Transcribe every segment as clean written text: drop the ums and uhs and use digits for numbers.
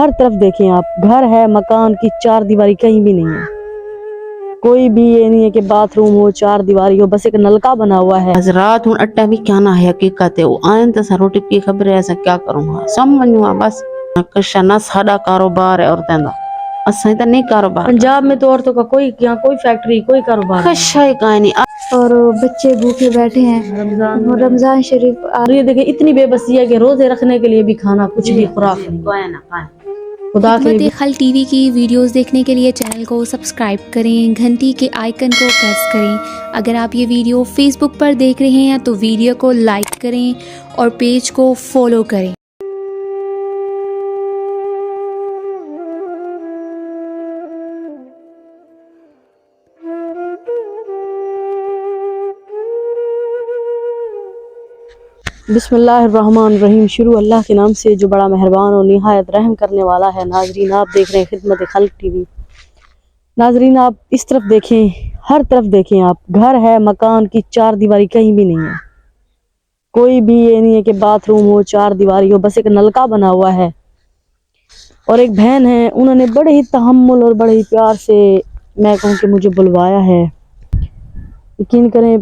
ہر طرف دیکھیں آپ، گھر ہے، مکان کی چار دیواری کہیں بھی نہیں ہے، کوئی بھی یہ نہیں ہے کہ باتھ روم ہو، چار دیواری ہو، بس ایک نلکا بنا ہوا ہے۔ رات ہوں اٹا بھی کیا نہ ہے حقیقت ہے، وہ آئین تو روٹی کی خبر ہے، ایسا کیا کروں گا سمجھوں بس کشا نہ ساڈا کاروبار ہے عورتوں کا، اساں تو نہیں کاروبار۔ پنجاب میں تو عورتوں کا کوئی یہاں کوئی فیکٹری کوئی کاروبار کشا ہی کہیں نہیں، اور بچے بھوکے بیٹھے ہیں رمضان شریف یہ دیکھیں اتنی بے بسی ہے کہ روزے رکھنے کے لیے بھی کھانا کچھ بھی خوراک نہیں ہے۔ خدا کے حکمت خل ٹی وی کی ویڈیوز دیکھنے کے لیے چینل کو سبسکرائب کریں، گھنٹی کے آئیکن کو پریس کریں۔ اگر آپ یہ ویڈیو فیس بک پر دیکھ رہے ہیں تو ویڈیو کو لائک کریں اور پیج کو فالو کریں۔ بسم اللہ الرحمن الرحیم، شروع اللہ کے نام سے جو بڑا مہربان اور نہایت رحم کرنے والا ہے۔ ناظرین آپ دیکھ رہے ہیں خدمت خلق ٹی وی۔ ناظرین آپ اس طرف دیکھیں، ہر طرف دیکھیں آپ، گھر ہے، مکان کی چار دیواری کہیں بھی نہیں ہے، کوئی بھی یہ نہیں ہے کہ باتھ روم ہو، چار دیواری ہو، بس ایک نلکا بنا ہوا ہے۔ اور ایک بہن ہے، انہوں نے بڑے ہی تحمل اور بڑے ہی پیار سے میں کہوں کہ مجھے بلوایا ہے۔ یقین کریں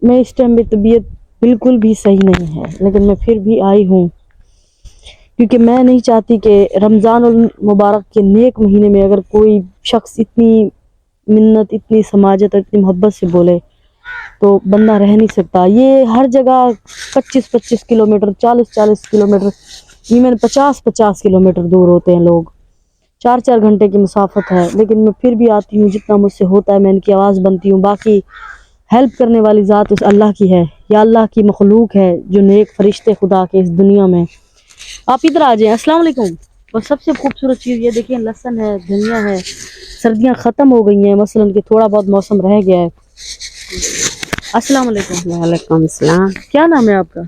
میں اس ٹائم میں طبیعت بالکل بھی صحیح نہیں ہے، لیکن میں پھر بھی آئی ہوں کیونکہ میں نہیں چاہتی کہ رمضان المبارک کے نیک مہینے میں اگر کوئی شخص اتنی منت، اتنی سماجت اور اتنی محبت سے بولے تو بندہ رہ نہیں سکتا۔ یہ ہر جگہ 25-25 کلومیٹر، 40-40 کلومیٹر، ایون 50-50 کلومیٹر دور ہوتے ہیں لوگ، 4-4 گھنٹے کی مسافت ہے، لیکن میں پھر بھی آتی ہوں، جتنا مجھ سے ہوتا ہے میں ان کی آواز بنتی ہوں۔ باقی ہیلپ کرنے والی ذات اس اللہ کی ہے، یا اللہ کی مخلوق ہے جو نیک فرشتے خدا کے اس دنیا میں۔ آپ ادھر آ جائیں۔ السلام علیکم۔ اور سب سے خوبصورت چیز یہ دیکھیں، لہسن ہے، دھنیا ہے، سردیاں ختم ہو گئی ہیں، مثلا کہ تھوڑا بہت موسم رہ گیا ہے۔ السلام علیکم۔ وعلیکم السلام۔ کیا نام ہے آپ کا؟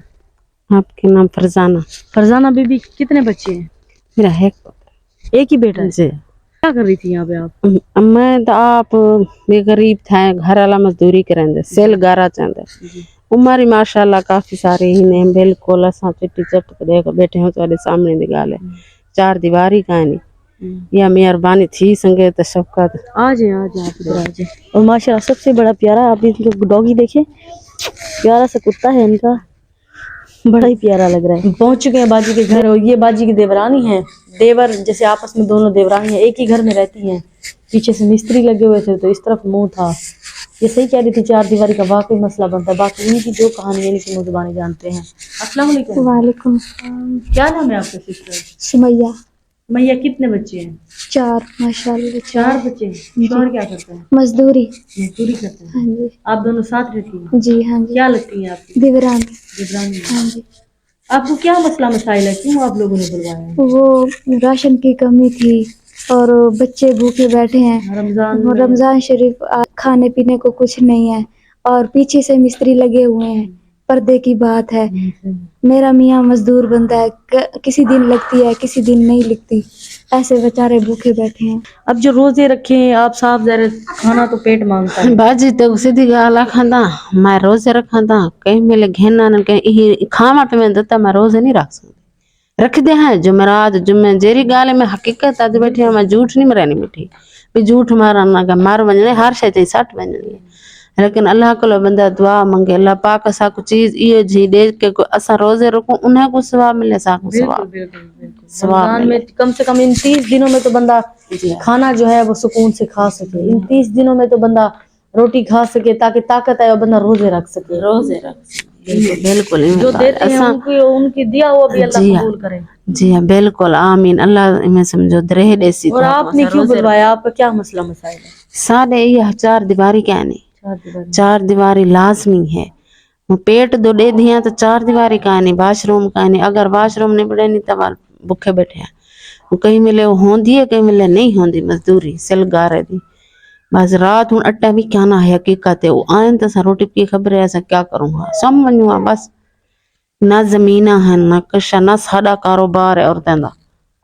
آپ کے نام فرزانہ۔ فرزانہ بی بی، کتنے بچے ہیں؟ میرا ایک ہی بیٹا ہے؟ جی۔ کیا کر رہی تھی یہاں پہ آپ؟ میں تو آپ بے غریب تھے، گھر والا مزدوری کریں دے، سیل گارا چاہتے، ہماری ماشاءاللہ کافی سارے ہی نے بالکل اساں چٹی چٹ دیکھ بیٹھے ہوں تھوڑے سامنے دی گل ہے، چار دیواری کا نہیں، یا مہربانی تھی سنگے تو شفقت۔ آ جائیں آپ ادھر آ جائیں۔ اور ماشاءاللہ سب سے بڑا پیارا، آپ ان ڈاگی دیکھیں، پیارا سا کتا ہے ان کا، بڑا ہی پیارا لگ رہا ہے۔ پہنچ چکے ہیں باجی کے گھر، اور یہ باجی کی دیورانی ہے، دیور جیسے آپس میں دونوں دیورانی ہیں، ایک ہی گھر میں رہتی ہیں۔ پیچھے سے مستری لگے ہوئے تھے تو اس طرف منہ تھا۔ یہ صحیح کہہ رہی تھی، چار دیواری کا واقعی مسئلہ بنتا ہے، باقی ان کی جو کہانی ہے ان کی زبانی جانتے ہیں۔ السلام علیکم۔ وعلیکم السلام۔ کیا نام ہے آپ کا سسٹر؟ سمیہ۔ سمیہ، کتنے بچے ہیں؟ 4 ماشاءاللہ۔ 4 بچے ہیں۔ شوہر کیا کرتے ہیں؟ مزدوری۔ مزدوری کرتے ہیں۔ ہاں جی۔ آپ دونوں ساتھ رہتی ہیں؟ جی ہاں جی۔ کیا لگتی ہیں آپ کی؟ دیورانی۔ دیورانی۔ ہاں جی۔ آپ کو کیا مسئلہ مسائل ہے، کیوں آپ لوگوں نے بلوایا ہے؟ وہ راشن کی کمی تھی اور بچے بھوکے بیٹھے ہیں، رمضان شریف، کھانے پینے کو کچھ نہیں ہے، اور پیچھے سے مستری لگے ہوئے ہیں، پردے کی بات ہے۔ میرا میاں مزدور بنتا ہے، کسی دن لگتی ہے کسی دن نہیں لگتی، ایسے بیچارے بھوکے بیٹھے ہیں۔ اب جو روزے رکھیں آپ صاف ظاہر کھانا تو پیٹ مانگتا ہے۔ باجی تو سیدھی گالا کھاندا، میں روزے رکھاں دا، کہیں ملے گھنا نہ کہیں کھاوا پہ میں دتا، میں روزے نہیں رکھ سکتی، رکھ دے ہیں جمعرات جمعہ جیری گالے میں حقیقت اج بیٹھی ہوں، میں جھوٹ نہیں مرانی بیٹھی، بھی جھوٹ مارنا کا مار بننے ہر شے تے سٹ بننی، لیکن اللہ کو بندہ دعا منگے، اللہ پاک اسا کو چیز یہ جی دے کہ اسا روزے رکھوں انہیں کو ثواب ملے، سا کو ثواب رمضان میں کم سے کم ان 30 دنوں میں تو بندہ کھانا جو ہے وہ سکون سے کھا سکے، ان 30 دنوں میں تو بندہ روٹی کھا سکے تاکہ طاقت آئے اور بندہ روزے رکھ سکے۔ روزے رکھ سکے، بالکل جو دیتے ہیں ان کی دیا ہوا بھی اللہ قبول کرے۔ جی ہاں بالکل آمین، اللہ میں سمجھو درہ دیسی۔ اور آپ نے کیوں بلوایا، آپ کا کیا مسئلہ مسائل ہے؟ سارے یہ 4 دیواری کا نہیں، 4 دیواری لازمی ہے، پیٹ دو دے دیاں تو 4 دیواری کا نہیں، واش روم کا نہیں، اگر واش روم نہیں بڑے نہیں تو بکھے بیٹھے ہیں، کہیں ملے وہ ہوندی ہے کہیں ملے نہیں ہوندی، مزدوری سل گارے دی، بس رات ہوں اٹا بھی کیا نہ ہے حقیقت ہے، وہ آئین تو روٹی کی خبر ہے، ایسا کیا کروں گا سمجھوں بس، نہ زمینہ ہے، نہ کشا، نہ ساڈا کاروبار ہے عورتوں کا،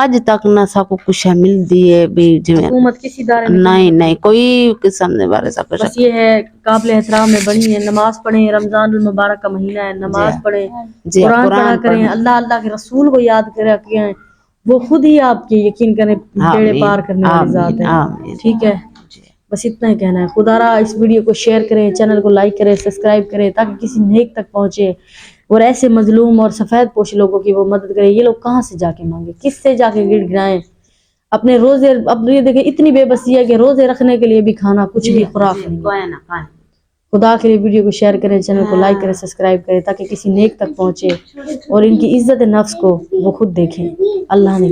اج تک نہ سا کو کچھ ملدی ہے بھی جویں حکومت کسی ادارے میں نہیں نہیں کوئی قسم دے بارے سا کچھ بس یہ ہے قابل احترام میں بنی ہے، نماز پڑھیں، رمضان المبارک کا مہینہ ہے، نماز پڑھیں، جی قرآن پڑھا قرآن کریں، اللہ اللہ کے رسول کو یاد کریں، وہ خود ہی آپ کے یقین کریں بیڑے پار کرنے والی ذات ہے۔ آمین ٹھیک ہے، بس اتنا ہی کہنا ہے۔ خدا را اس ویڈیو کو شیئر کریں، چینل کو لائک کریں، سبسکرائب کریں تاکہ کسی نیک تک پہنچے اور ایسے مظلوم اور سفید پوش لوگوں کی وہ مدد کرے۔ یہ لوگ کہاں سے جا کے مانگے، کس سے جا کے گڑ گڑائیں؟ اپنے روزے، اب یہ دیکھیں اتنی بے بسی ہے کہ روزے رکھنے کے لیے بھی کھانا کچھ بھی خوراک نہیں ہے۔ کوئی نہ کوئی خدا کے لیے ویڈیو کو شیئر کریں، چینل کو لائک کریں، سبسکرائب کریں تاکہ کسی نیک تک پہنچے اور ان کی عزت نفس کو وہ خود دیکھیں۔ اللہ نے